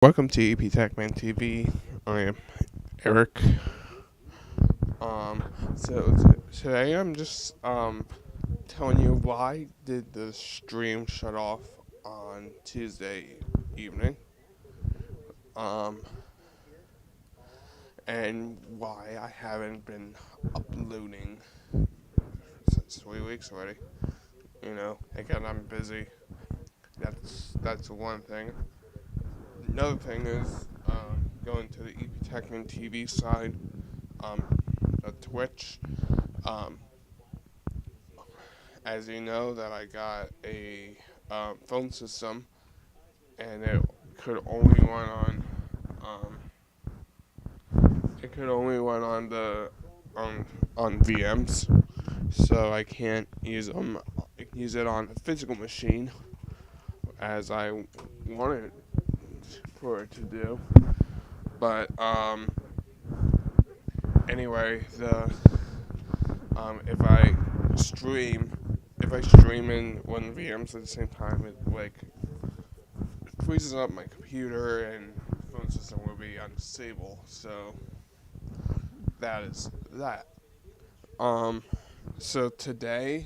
Welcome to EpTekMan TV. I am Eric. Today I'm just telling you why did the stream shut off on Tuesday evening. And why I haven't been uploading since 3 weeks already. Again, I'm busy. That's one thing. Another thing is going to the EpTekMan TV side, Twitch. As you know, that I got a phone system, and it could only run on the on VMs, so I can't use it on a physical machine as I wanted for it to do. But anyway, if I stream in one VMs at the same time, it freezes up my computer and phone system will be unstable. So that is that. So today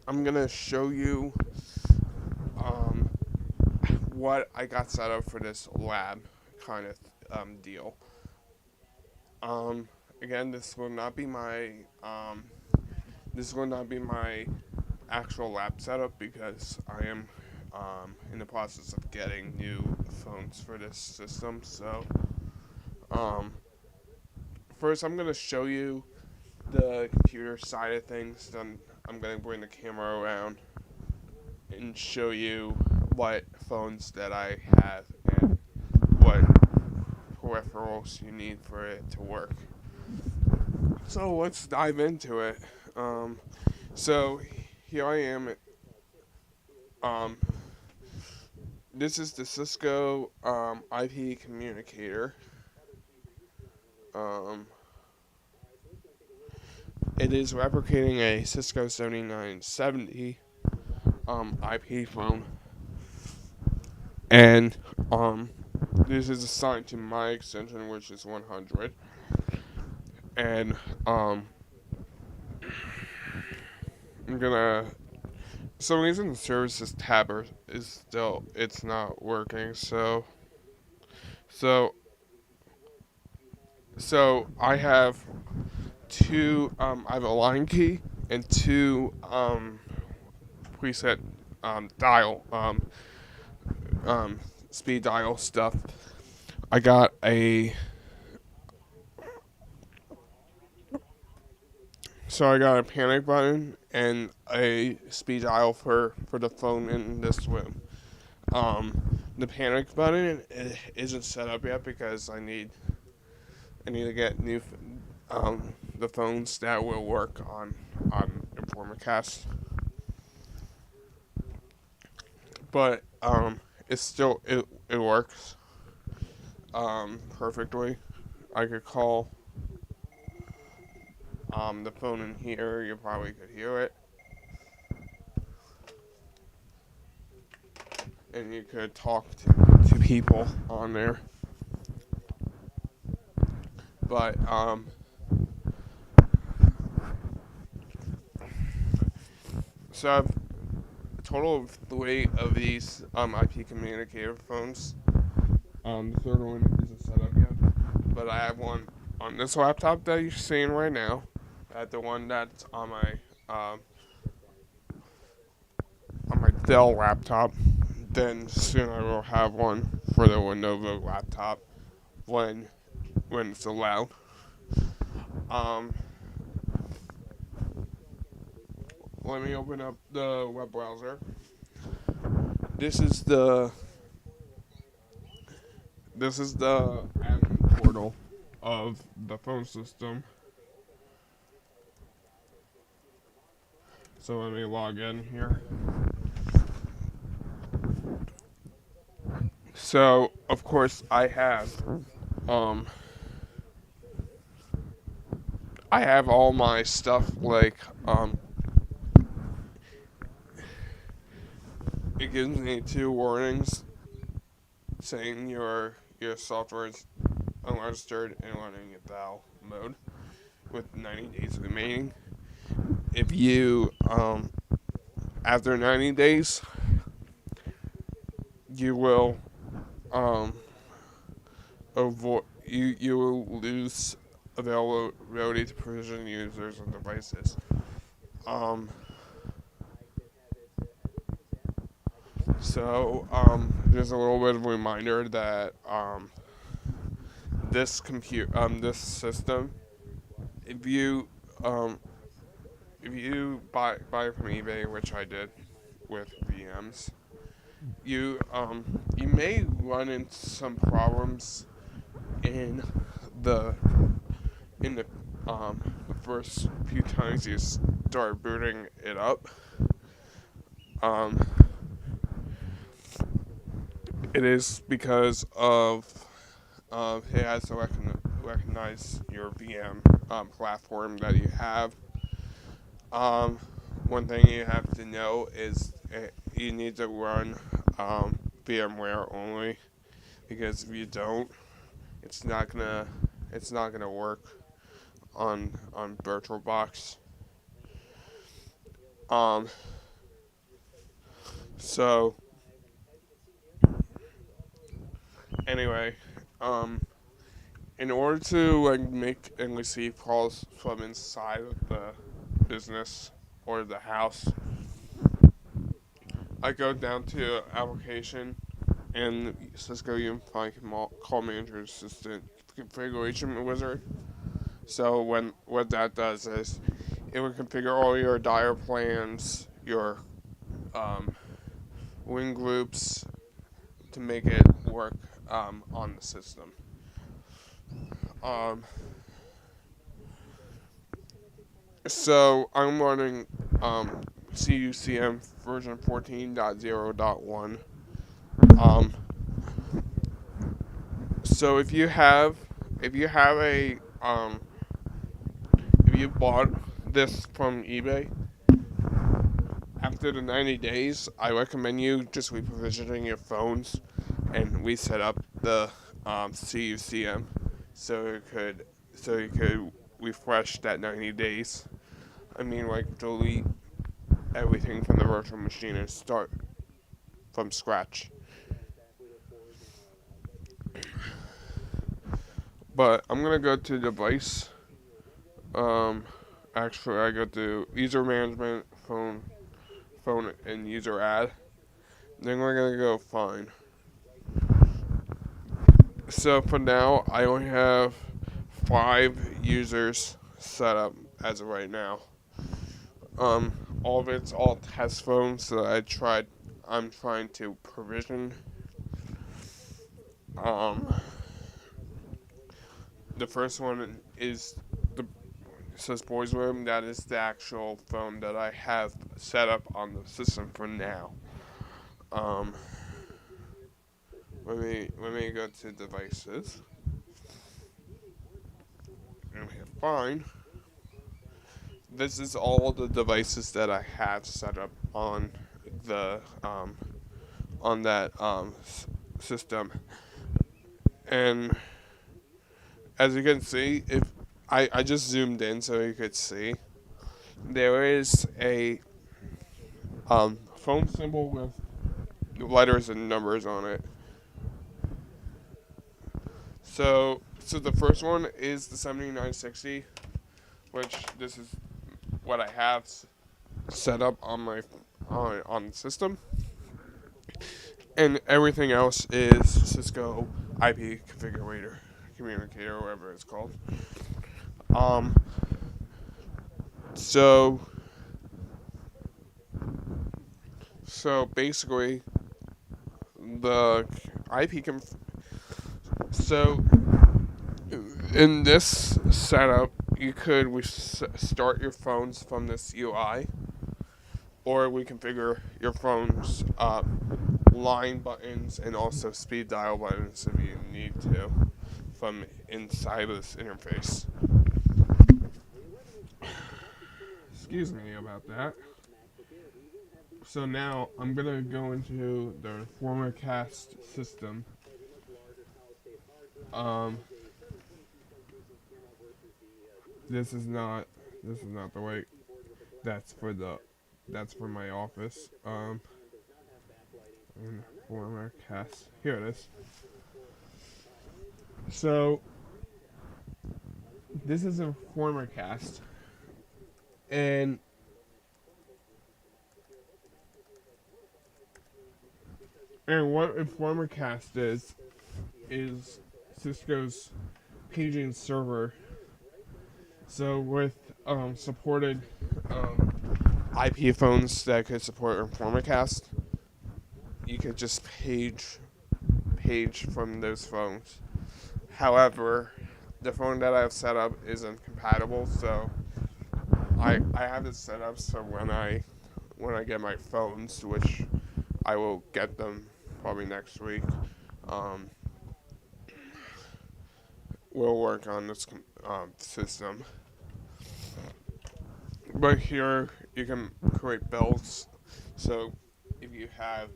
I'm gonna show you what I got set up for this lab kind of deal. Again, this will not be my actual lab setup because I am in the process of getting new phones for this system. So first I'm gonna show you the computer side of things. Then I'm gonna bring the camera around and show you what phones that I have and what peripherals you need for it to work. So let's dive into it. So here I am. This is the Cisco IP communicator. It is replicating a Cisco 7970 IP phone, and this is assigned to my extension, which is 100. And I'm gonna. For some reason the services tab is still it's not working. So I have two. I have a line key and two preset dial speed dial stuff. I got a panic button and a speed dial for the phone in this room. The panic button isn't set up yet because I need to get new the phones that will work on InformaCast. But it's still it works perfectly. I could call the phone in here. You probably could hear it, and you could talk to people on there. But so I have a total of 3 of these IP communicator phones. The third one isn't set up yet, but I have one on this laptop that you're seeing right now. I have the one that's on my Dell laptop. Then soon I will have one for the Lenovo laptop when it's allowed. Let me open up the web browser. This is the admin portal of the phone system. So let me log in here. So of course I have all my stuff it gives me 2 warnings saying your software is unregistered and running in thou mode with 90 days remaining. If you after 90 days, you will you will lose availability to provision users and devices. So there's a little bit of a reminder that this system, if you buy from eBay, which I did with VMs, you may run into some problems in the first few times you start booting it up. It is because of it has to recognize your VM platform that you have. One thing you have to know is you need to run VMware only, because if you don't, it's not gonna work on VirtualBox. So anyway, in order to make and receive calls from inside of the business or the house, I go down to application and Cisco Unified Call Manager Assistant Configuration Wizard. So what that does is it will configure all your dial plans, your ring groups, to make it work on the system. So I'm running CUCM version 14.0.1. So if you bought this from eBay, after the 90 days, I recommend you just reprovisioning your phones and reset up the CUCM so you could refresh that 90 days. I mean, delete everything from the virtual machine and start from scratch. But I'm gonna go to device. Actually, I go to user management, phone, and user add. Then we're gonna go find. So for now, I only have 5 users set up as of right now. All of it's all test phones that I'm trying to provision. The first one says Boys Room. That is the actual phone that I have set up on the system for now. Let me go to devices. And we have fine. This is all the devices that I have set up on the on that system. And as you can see, if I just zoomed in so you could see, there is a phone symbol with letters and numbers on it. So the first one is the 7960, which this is what I have set up on my on the system, and everything else is Cisco IP configurator, communicator, whatever it's called. So basically, the IP so in this setup, you could start your phones from this UI, or we configure your phone's line buttons and also speed dial buttons if you need to from inside of this interface. Excuse me about that. So now I'm gonna go into the former cast system. This is not the way. That's for my office. Former cast. Here it is. So this is a former cast, and what a former cast is Cisco's paging server. So with supported IP phones that could support InformaCast, you could just page from those phones. However, the phone that I've set up isn't compatible, so I have it set up so when I get my phones, which I will get them probably next week, we'll work on this system. But here you can create bells. So if you have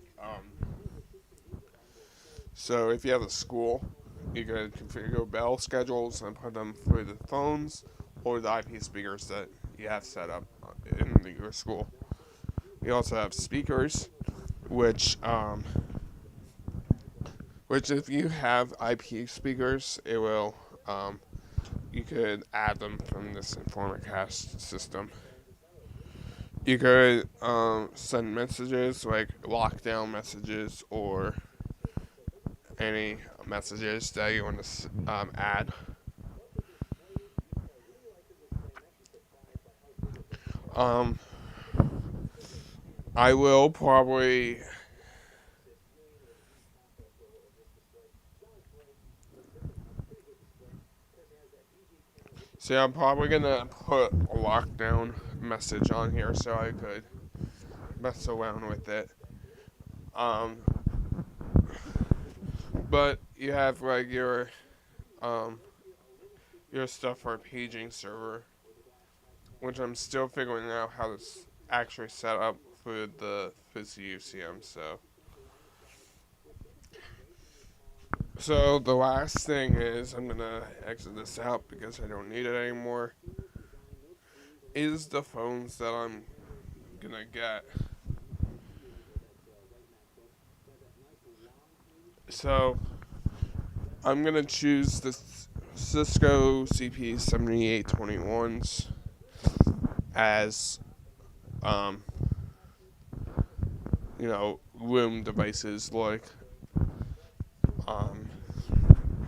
a school, you can configure bell schedules and put them for the phones or the IP speakers that you have set up in your school. You also have speakers, which if you have IP speakers, it will you could add them from this InformaCast system. You could send messages like lockdown messages or any messages that you want to add. I will probably I'm probably gonna put a lockdown message on here so I could mess around with it. But you have like your stuff for a paging server, which I'm still figuring out how to actually set up for the UCM. So the last thing is, I'm gonna exit this out because I don't need it anymore, is the phones that I'm gonna get. So I'm gonna choose the Cisco CP7821s as room devices like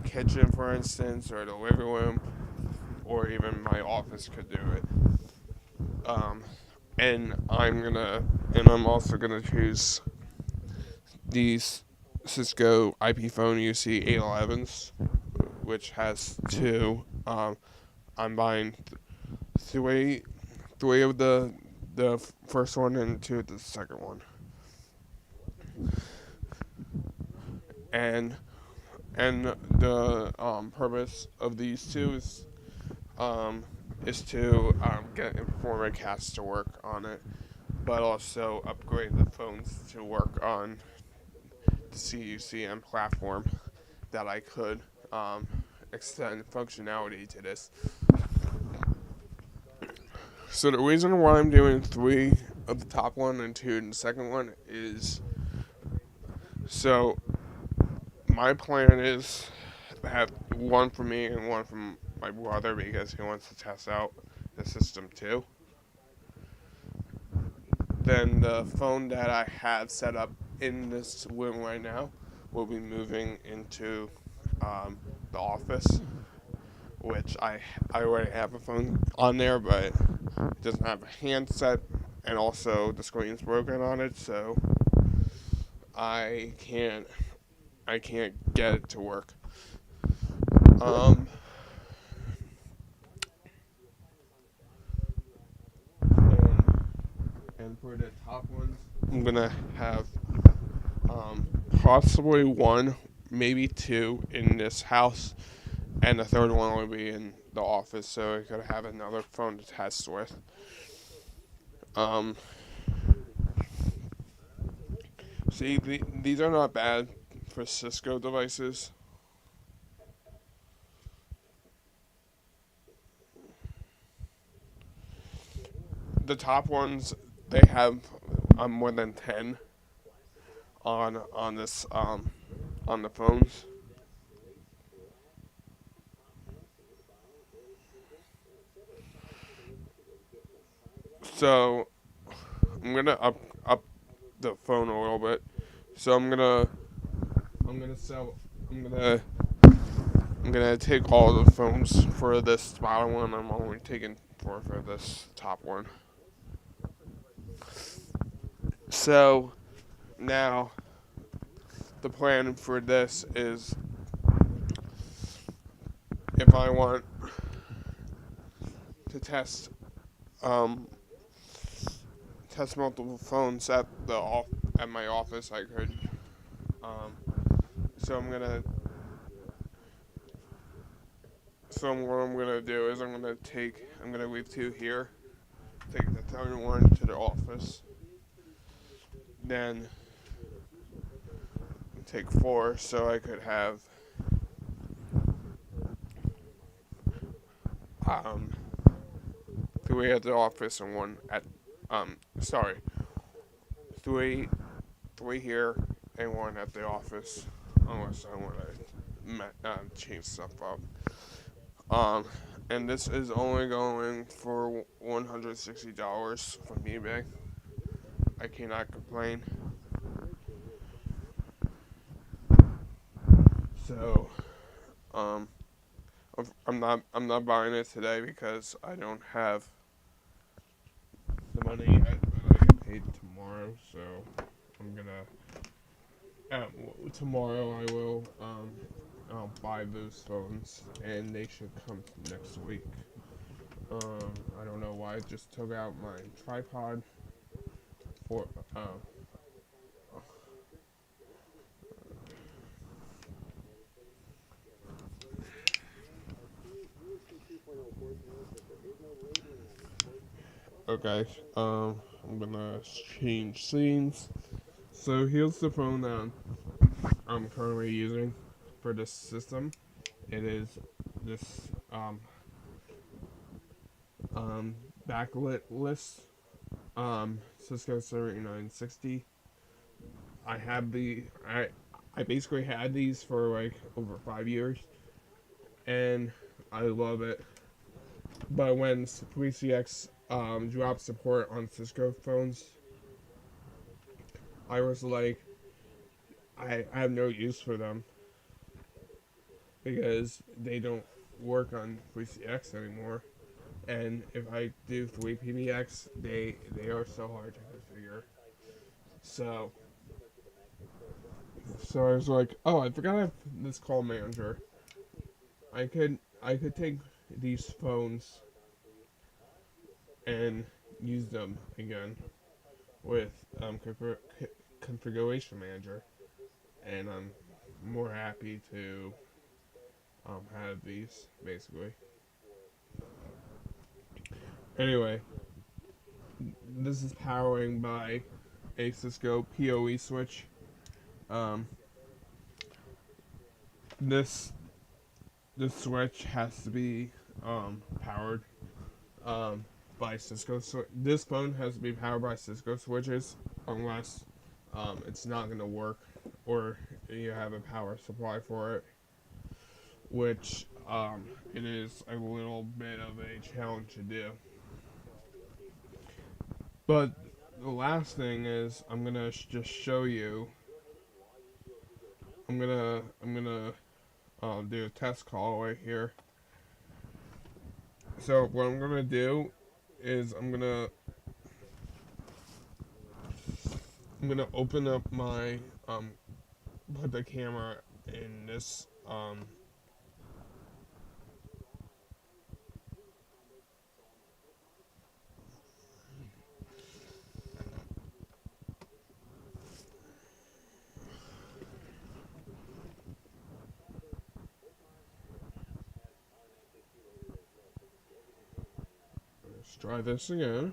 kitchen, for instance, or the living room, or even my office could do it. And I'm also gonna choose these Cisco IP phone UC811s, which has two. I'm buying three of the first one and two of the second one. And the purpose of these two is to get InformaCast to work on it, but also upgrade the phones to work on the CUCM platform that I could extend functionality to this. So the reason why I'm doing 3 of the top one and 2 in the second one is, so my plan is to have one for me and one from my brother because he wants to test out the system too. Then the phone that I have set up in this room right now will be moving into the office, which I already have a phone on there, but it doesn't have a handset, and also the screen's broken on it, so I can't get it to work. And for the top ones, I'm gonna have possibly 1, maybe 2 in this house, and the third one will be in the office, so I could have another phone to test with. See, these are not bad for Cisco devices. The top ones, they have more than 10 on this on the phones. So I'm gonna up the phone a little bit. So I'm gonna sell I'm gonna I'm gonna take all the phones for this bottom one. I'm only taking for this top one. So now the plan for this is if I want to um, test multiple phones at at my office, I could. Um, so I'm gonna. So what I'm gonna do is I'm gonna leave 2 here, take the other one to the office, then take 4 so I could have um, 3 at the office and 1 at sorry, 3 here and 1 at the office, unless I want to change stuff up. And this is only going for $160 from eBay. I cannot complain. So, I'm not buying it today because I don't have the money. I get paid tomorrow, so I'm gonna. Tomorrow I will I'll buy those phones, and they should come next week. I don't know why I just took out my tripod for okay. I'm gonna change scenes. So here's the phone that I'm currently using for this system. It is this backlit list Cisco 3960. I basically had these for like over 5 years, and I love it. But when 3CX dropped support on Cisco phones, I was like, I have no use for them because they don't work on 3CX anymore. And if I do 3PBX, they are so hard to configure. So I was like, oh, I forgot I have this call manager. I could take these phones and use them again with configuration manager, and I'm more happy to have these basically. Anyway, this is powering by a Cisco PoE switch. This switch has to be powered by Cisco. This phone has to be powered by Cisco switches, unless it's not going to work or you have a power supply for it, which it is a little bit of a challenge to do. But the last thing is I'm gonna just show you. I'm gonna do a test call right here. So what I'm gonna do is I'm gonna open up my put the camera in this let's try this again.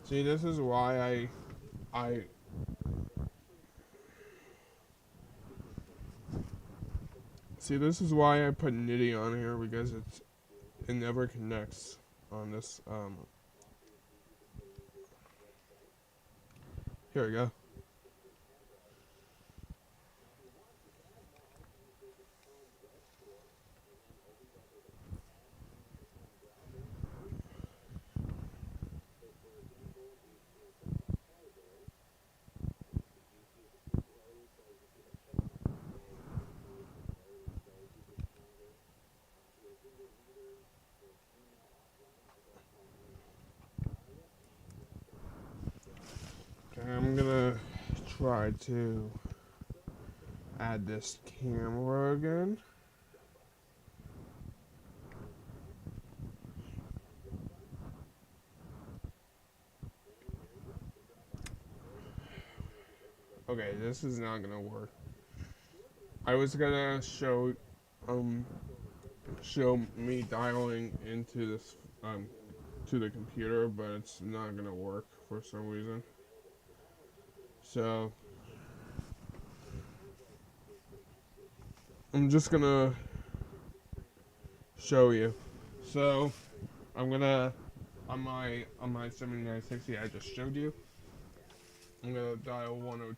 See, this is why I see, this is why I put Nitty on here, because it never connects on this. Here we go. Okay, I'm gonna try to add this camera again. Okay, this is not gonna work. I was gonna show me dialing into this to the computer, but it's not gonna work for some reason. So I'm just gonna show you. So I'm gonna on my 7960 I just showed you. I'm gonna dial 100.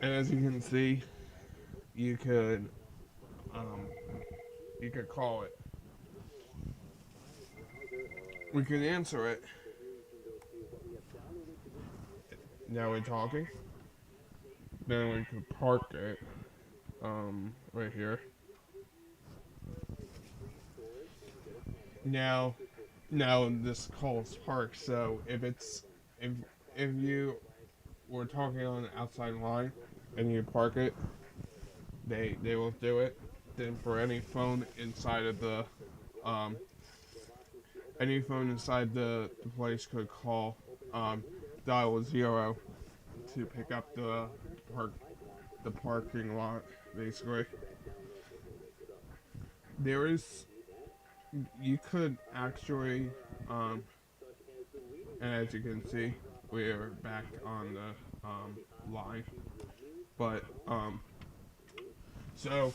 And as you can see, you could call it. We can answer it. Now we're talking. Then we could park it right here. Now this call is parked, so if you were talking on the outside line and you park it, they will do it. Then for any phone inside of the place could call dial 0 to pick up the parking lot, basically. You could actually and as you can see, we're back on the line. But so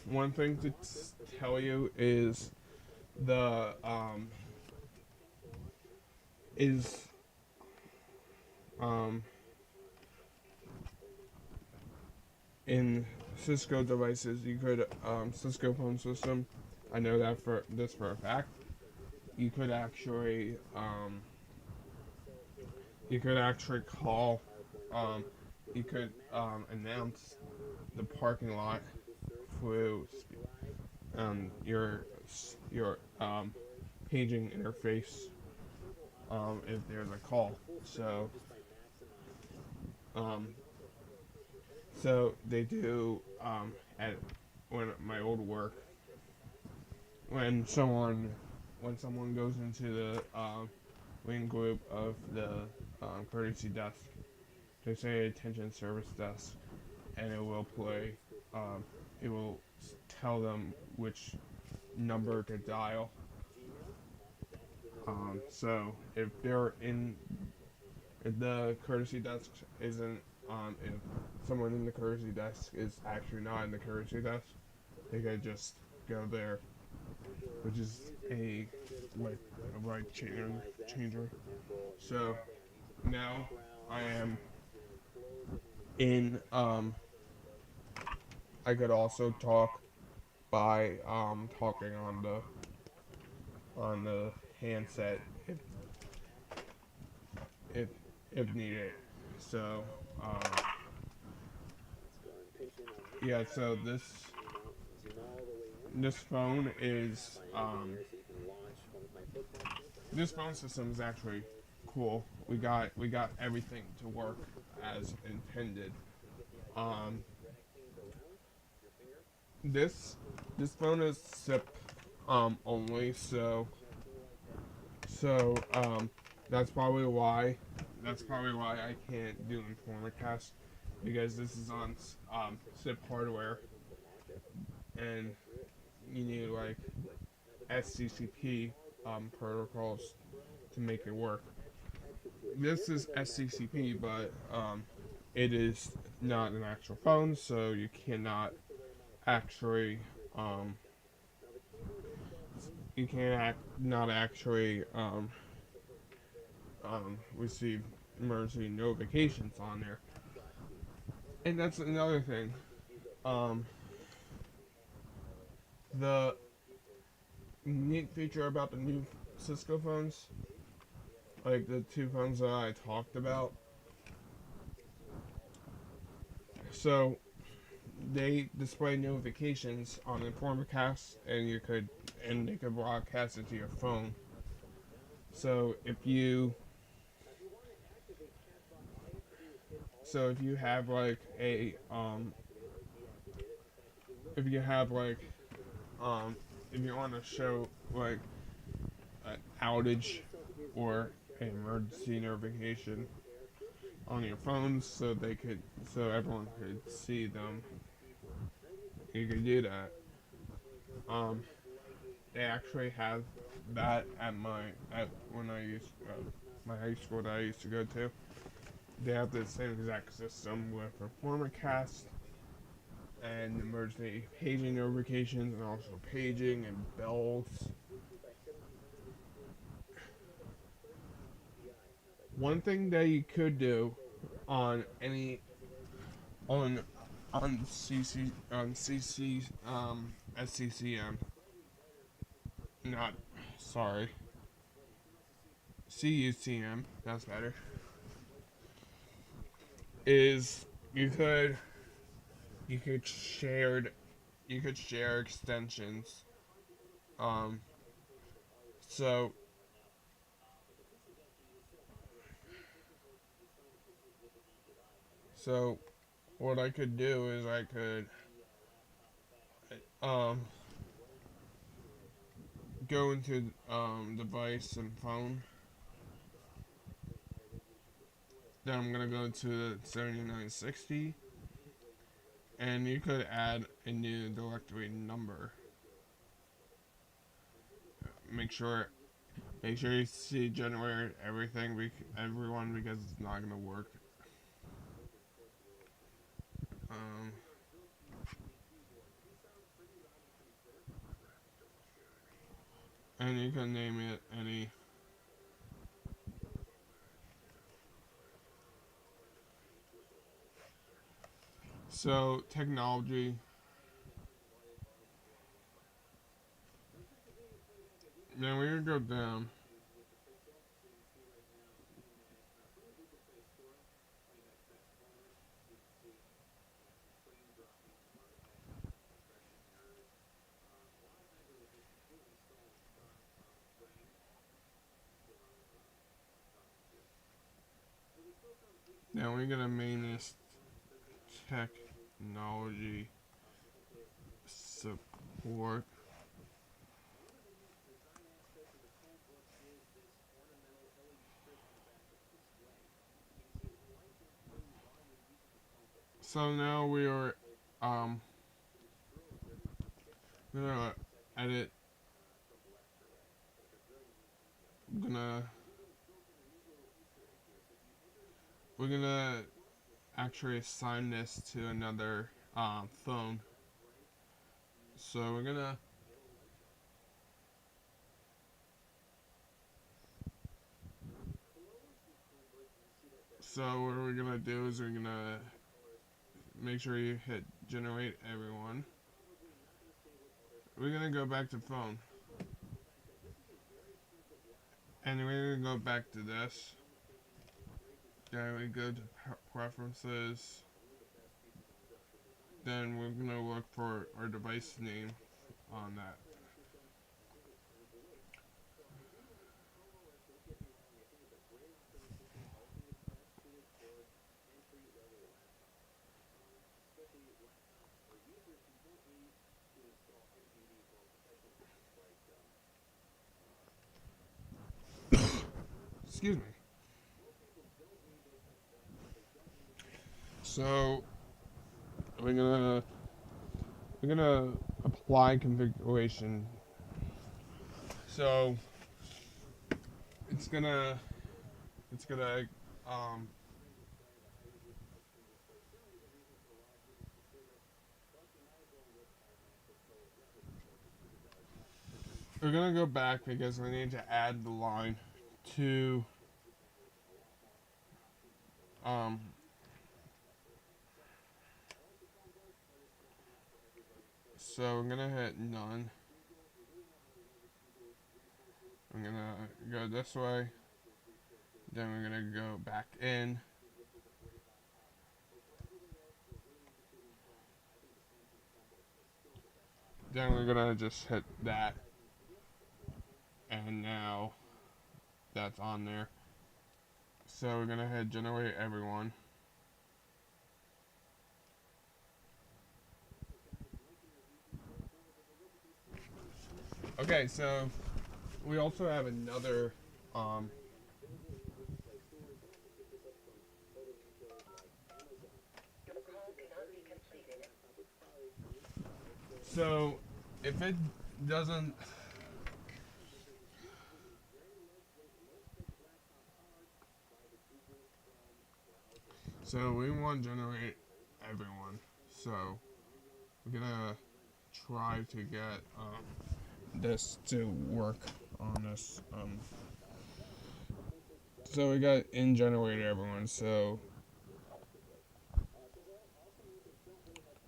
one thing to tell you is the in Cisco devices, you could Cisco phone system. I know that for a fact. You could actually call. You could announce the parking lot through your paging interface if there's a call. So they do at my old work, when someone goes into the wing group of the courtesy desk, they say attention service desk, and it will play. It will tell them which number to dial. So if the courtesy desk isn't if someone in the courtesy desk is actually not in the courtesy desk, they could just go there, which is a right changer. So now I am in. I could also talk by talking on the handset if needed. So yeah. So this phone is this phone system is actually cool. We got everything to work as intended. This phone is SIP only, so that's probably why I can't do Informer Cast, because this is on SIP hardware, and you need like SCCP protocols to make it work. This is SCCP, but it is not an actual phone, so you cannot actually not actually receive emergency notifications on there. And that's another thing. Um, the neat feature about the new Cisco phones, like the two phones that I talked about, so they display notifications on Informcast, and they could broadcast it to your phone. So if you have like if you have like if you want to show like an outage or an emergency notification on your phones, so everyone could see them, you could do that. Um, they actually have that at when I used my high school that I used to go to. They have the same exact system with Performacast and emergency paging notifications, and also paging and bells. One thing that you could do on any on CC SCCM, not sorry, CUCM, that's better, is you could shared you could share extensions. Um, so so what I could do is I could um go into device and phone. Then I'm gonna go to the 7960, and you could add a new directory number. Make sure you see generate everyone, because it's not gonna work. Um, and you can name it any. So technology. Then we're gonna go down. Now we're gonna main this technology support. So now we are gonna edit. Gonna we're gonna actually assign this to another phone. So we're gonna so what we're gonna do is we're gonna make sure you hit generate everyone. We're gonna go back to phone, and we're gonna go back to this. Then we go to preferences. Then we're gonna look for our device name on that. Excuse me. So we're gonna apply configuration. So it's gonna we're gonna go back because we need to add the line to so we're gonna hit none. I'm gonna go this way, then we're gonna go back in, then we're gonna just hit that, and now that's on there. So we're gonna hit generate everyone. Okay, so we also have another so if it doesn't so we want to generate everyone, so we're gonna try to get this to work on this so we got in generate everyone, so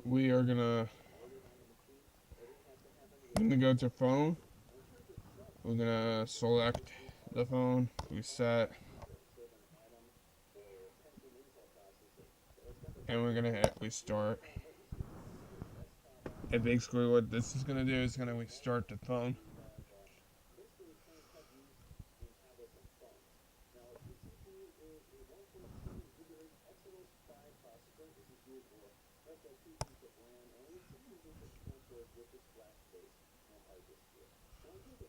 we are gonna go to phone, we're gonna select the phone, reset, and we're gonna hit restart. And basically what this is gonna do is gonna restart the phone.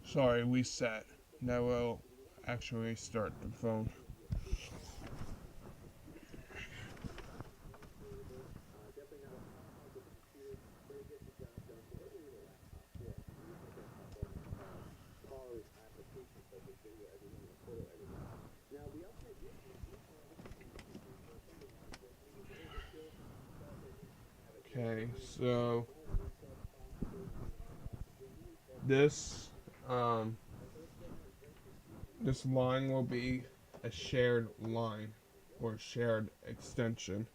Sorry, reset. Now we'll actually start the phone. Okay, so this this line will be a shared line or shared extension.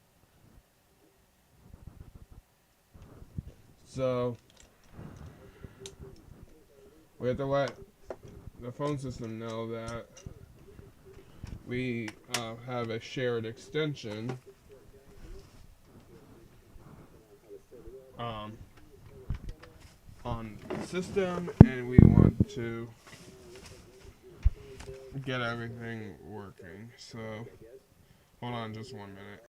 So we have to let the phone system know that we have a shared extension on the system, and we want to get everything working. So hold on just 1 minute.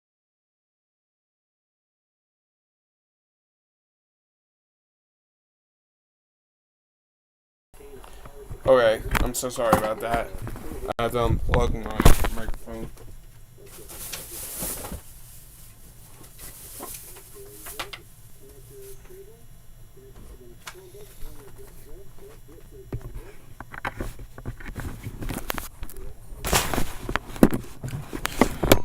Okay, I'm so sorry about that. I had to unplug my microphone.